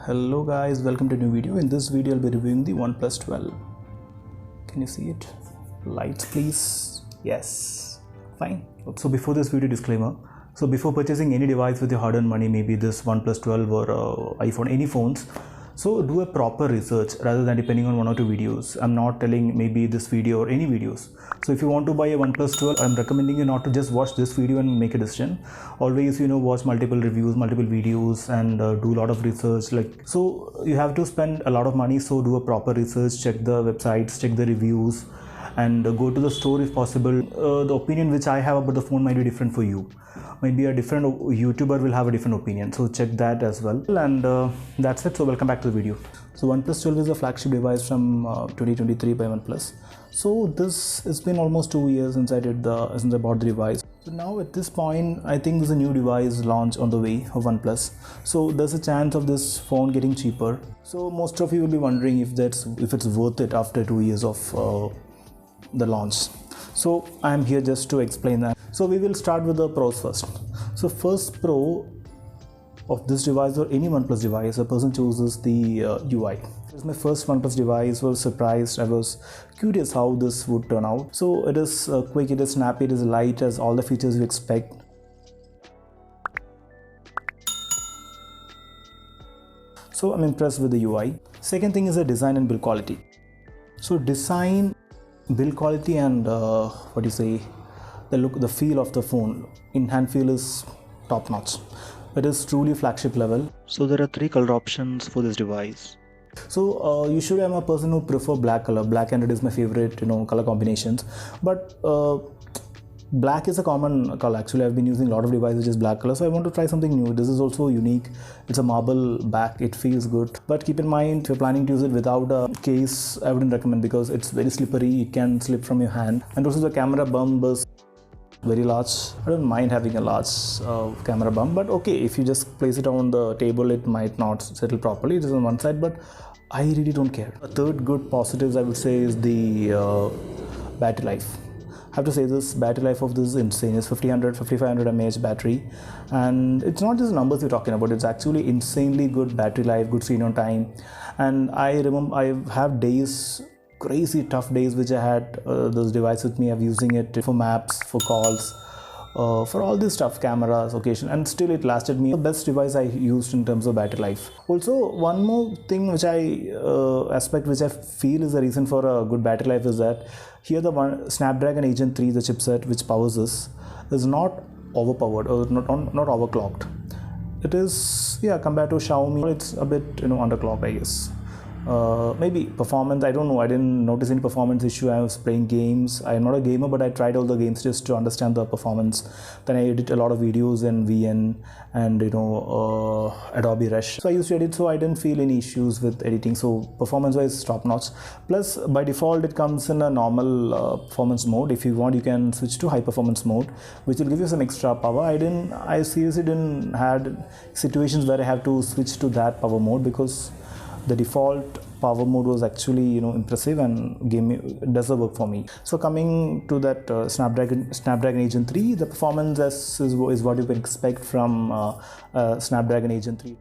Hello guys, welcome to a new video. In this video I'll be reviewing the OnePlus 12. Can you see it? Lights please. Yes, fine. So before this video, disclaimer. So before purchasing any device with your hard-earned money, maybe this OnePlus 12 or iPhone, any phones, so do a proper research rather than depending on one or two videos. I'm not telling maybe this video or any videos. So if you want to buy a OnePlus 12, I'm recommending you not to just watch this video and make a decision. Always, watch multiple reviews, multiple videos, and do a lot of research. So you have to spend a lot of money. So do a proper research, check the websites, check the reviews, and go to the store if possible. The opinion which I have about the phone might be different for you. Maybe a different YouTuber will have a different opinion, so check that as well. And that's it. So welcome back to the video. So OnePlus 12 is a flagship device from 2023 by OnePlus. So this has been almost 2 years since I bought the device. So now at this point, I think there's a new device launch on the way of OnePlus. So there's a chance of this phone getting cheaper. So most of you will be wondering if it's worth it after 2 years of the launch. So I'm here just to explain that. So we will start with the pros first. So first pro of this device or any OnePlus device, a person chooses the UI. This is my first OnePlus device. I was surprised. I was curious how this would turn out. So it is quick, it is snappy, it is light, it has all the features you expect. So I'm impressed with the UI. Second thing is the design and build quality. So design, build quality, and the look, the feel of the phone in hand feel is top notch. It is truly flagship level. So there are 3 color options for this device. So usually I'm a person who prefer black color. Black and red is my favorite color combinations, but black is a common color. Actually, I've been using a lot of devices just black color, so I want to try something new. This is also unique. It's a marble back, it feels good, but keep in mind, if you're planning to use it without a case, I wouldn't recommend, because it's very slippery. It can slip from your hand, and also the camera bump is very large. I don't mind having a large camera bump, but okay, if you just place it on the table, it might not settle properly. It is on one side, but I really don't care. A third good positives I would say is the battery life. I have to say this, battery life of this is insane. It's 5500 mAh battery, and it's not just numbers we're talking about. It's actually insanely good battery life, good screen on time. And I remember I have days, crazy tough days, which I had this device with me. I'm using it for maps, for calls, for all this stuff, cameras, occasion, and still it lasted me. The best device I used in terms of battery life. Also, one more thing which aspect which I feel is the reason for a good battery life is that here the Snapdragon 8 Gen 3, the chipset which powers this, is not overpowered or not overclocked. It is, compared to Xiaomi, it's a bit underclocked, I guess. Maybe performance, I don't know. I didn't notice any performance issue. I was playing games. I'm not a gamer, but I tried all the games just to understand the performance. Then I edit a lot of videos in VN and Adobe Rush. So I used to edit, so I didn't feel any issues with editing. So performance wise, top notch. Plus by default it comes in a normal performance mode. If you want, you can switch to high performance mode, which will give you some extra power. I seriously didn't had situations where I have to switch to that power mode, because the default power mode was actually impressive and does the work for me. So coming to that Snapdragon 8 Gen 3, the performance is what you can expect from Snapdragon 8 Gen 3.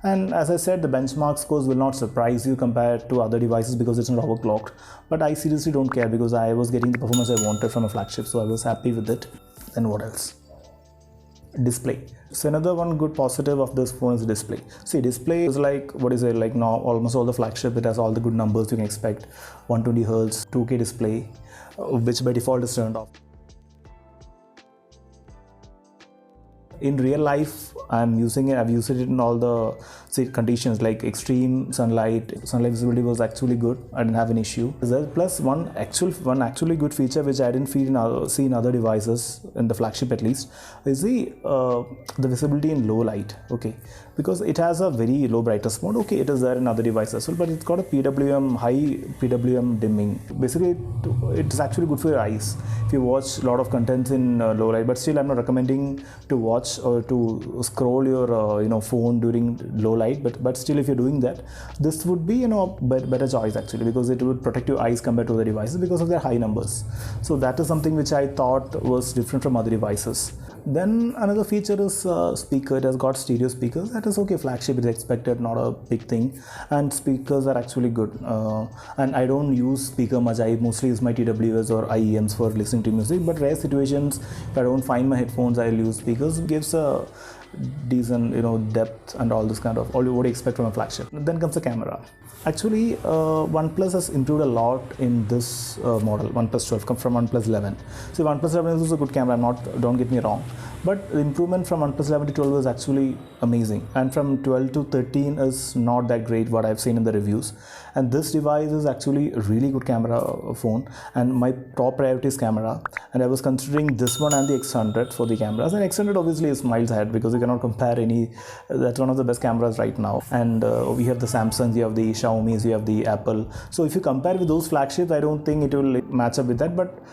And as I said, the benchmark scores will not surprise you compared to other devices because it's not overclocked. But I seriously don't care, because I was getting the performance I wanted from a flagship, so I was happy with it. Then what else? Display. So another one good positive of this phone is display. See, display is like now almost all the flagship. It has all the good numbers you can expect. 120 Hz, 2K display, which by default is turned off. In real life, I've used it in all the conditions, like extreme sunlight visibility was actually good. I didn't have an issue. Plus one actually good feature which I didn't see in other devices, in the flagship at least, is the visibility in low light. Okay, because it has a very low brightness mode. Okay, it is there in other devices as well, but it's got a high PWM dimming. Basically, it's actually good for your eyes if you watch a lot of contents in low light. But still, I'm not recommending to watch or to scroll your phone during low light, but still if you're doing that, this would be a better choice actually, because it would protect your eyes compared to the devices because of their high numbers. So that is something which I thought was different from other devices. Then another feature is speaker. It has got stereo speakers. That is okay, flagship is expected, not a big thing, and speakers are actually good. And I don't use speaker much. I mostly use my TWS or IEMs for listening to music, but rare situations if I don't find my headphones, I'll use speakers. It gives a decent depth and all this kind of all what you expect from a flagship. Then comes the camera. Actually, OnePlus has improved a lot in this model, OnePlus 12 from OnePlus 11. So OnePlus 11 is also a good camera, don't get me wrong, but the improvement from OnePlus 11 to 12 is actually amazing, and from 12 to 13 is not that great what I've seen in the reviews. And this device is actually a really good camera phone, and my top priority is camera, and I was considering this one and the X100 for the cameras, and X100 obviously is miles ahead because you cannot compare any. That's one of the best cameras right now, and we have the Samsungs, you have the Xiaomi's, you have the Apple. So if you compare with those flagships, I don't think it will match up with that, but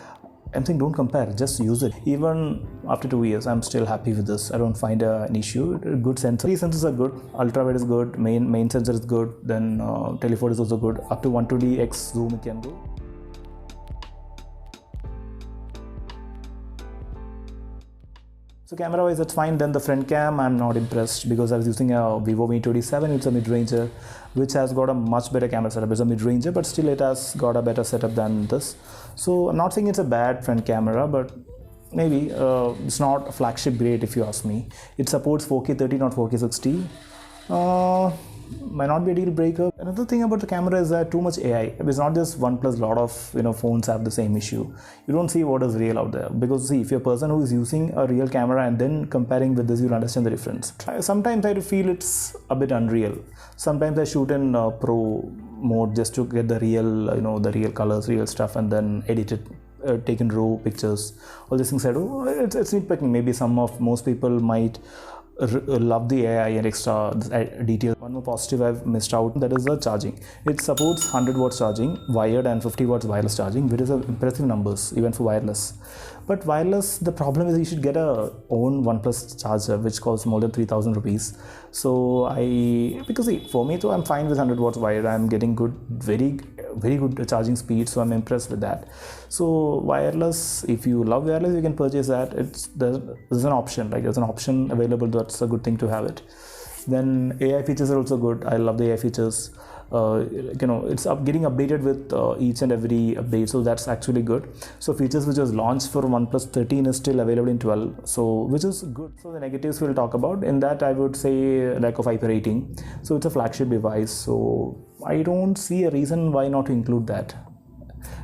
I'm saying don't compare, just use it. Even after 2 years, I'm still happy with this. I don't find an issue. Good sensor. 3 sensors are good. Ultra wide is good. Main sensor is good. Then telephoto is also good. Up to 120x zoom it can go. So camera wise, that's fine. Then the front cam, I'm not impressed because I was using a Vivo V27. It's a mid-ranger, which has got a much better camera setup. It's a mid-ranger, but still it has got a better setup than this. So I'm not saying it's a bad front camera, but maybe it's not flagship grade if you ask me. It supports 4K 30, not 4K 60. Might not be a deal breaker. Another thing about the camera is that too much AI. It's not just OnePlus. A lot of phones have the same issue. You don't see what is real out there, because see, if you're a person who is using a real camera and then comparing with this, you'll understand the difference. Sometimes I feel it's a bit unreal. Sometimes I shoot in pro mode just to get the real the real colors, real stuff, and then edit it, take in raw pictures. All these things I do. It's nitpicking. Maybe most people might love the AI and extra details. One more positive I've missed out, that is the charging. It supports 100 watts charging wired and 50 watts wireless charging, which is impressive numbers even for wireless. But wireless, the problem is you should get a own OnePlus charger which costs more than 3,000 rupees. So because see, for me too, I'm fine with 100 watts wired. I'm getting good, very good charging speed, so I'm impressed with that. So wireless, if you love wireless, you can purchase that. There's an option, like there's an option available. That's a good thing to have it. Then AI features are also good. I love the AI features. It's getting updated with each and every update, so that's actually good. So features which was launched for OnePlus 13 is still available in 12, so which is good. So the negatives we'll talk about. In that, I would say lack of IP rating. So it's a flagship device, so I don't see a reason why not to include that,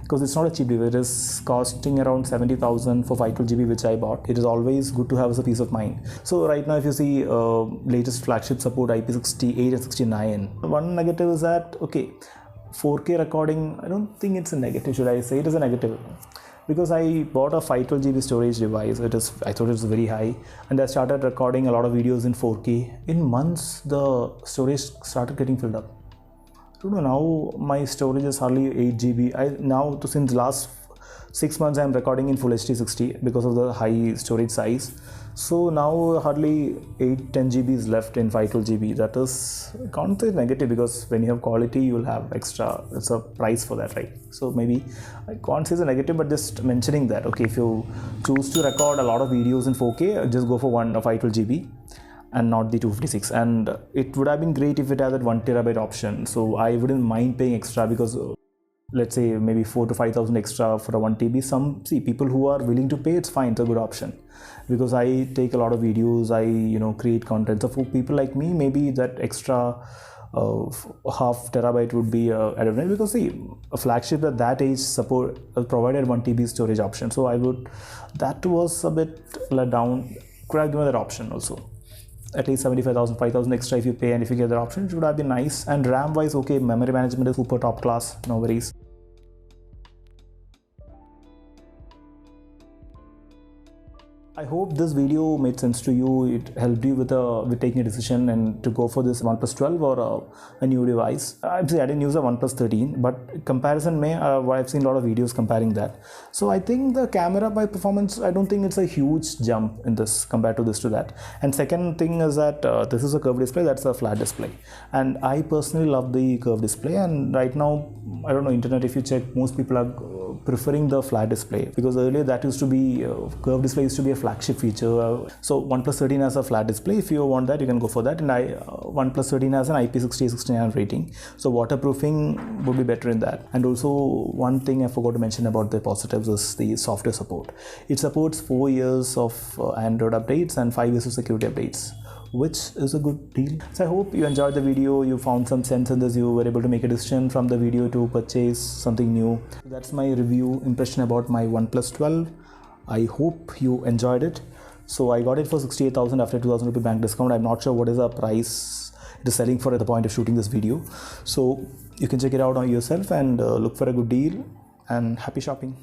because it's not a cheap device. It is costing around 70,000 for 512GB, which I bought. It is always good to have as a peace of mind. So right now, if you see latest flagship support IP68 and 69. One negative is that 4K recording, I don't think it's a negative. Should I say it is a negative? Because I bought a 512GB storage device. I thought it was very high, and I started recording a lot of videos in 4K. In months, the storage started getting filled up. Now my storage is hardly 8 GB. Since last 6 months I'm recording in full HD 60 because of the high storage size. So now hardly 8-10 GB is left in 512GB. That is, I can't say negative, because when you have quality you will have extra. It's a price for that, right? So maybe I can't say it's a negative, but just mentioning that if you choose to record a lot of videos in 4K, just go for 512GB. And not the 256, and it would have been great if it had that 1 terabyte option. So I wouldn't mind paying extra, because let's say maybe 4,000 to 5,000 extra for a 1 TB. People who are willing to pay, it's fine, it's a good option, because I take a lot of videos, I create content. So for people like me, maybe that extra half terabyte would be advantage, because see, a flagship at that age provided 1 TB storage option. So that was a bit let down. Could have given that option also. At least 75,000, 5,000 extra if you pay, and if you get that option, it would have been nice. And RAM wise, memory management is super top class, no worries. I hope this video made sense to you. It helped you with taking a decision and to go for this OnePlus 12 or a new device. I didn't use a OnePlus 13, but comparison I've seen a lot of videos comparing that. So I think the camera by performance, I don't think it's a huge jump in this compared to this to that. And second thing is that this is a curved display, that's a flat display. And I personally love the curved display, and right now, I don't know, internet, if you check, most people are preferring the flat display, because earlier that used to be curved display used to be a flagship feature. So OnePlus 13 has a flat display. If you want that, you can go for that. And OnePlus 13 has an IP68 rating, so waterproofing would be better in that. And also one thing I forgot to mention about the positives is the software support. It supports 4 years of Android updates and 5 years of security updates, which is a good deal. So I hope you enjoyed the video, you found some sense in this, you were able to make a decision from the video to purchase something new. That's my review impression about my OnePlus 12. I hope you enjoyed it. So I got it for 68,000 after 2,000 rupee bank discount. I'm not sure what is the price it is selling for at the point of shooting this video. So you can check it out on yourself and look for a good deal, and happy shopping.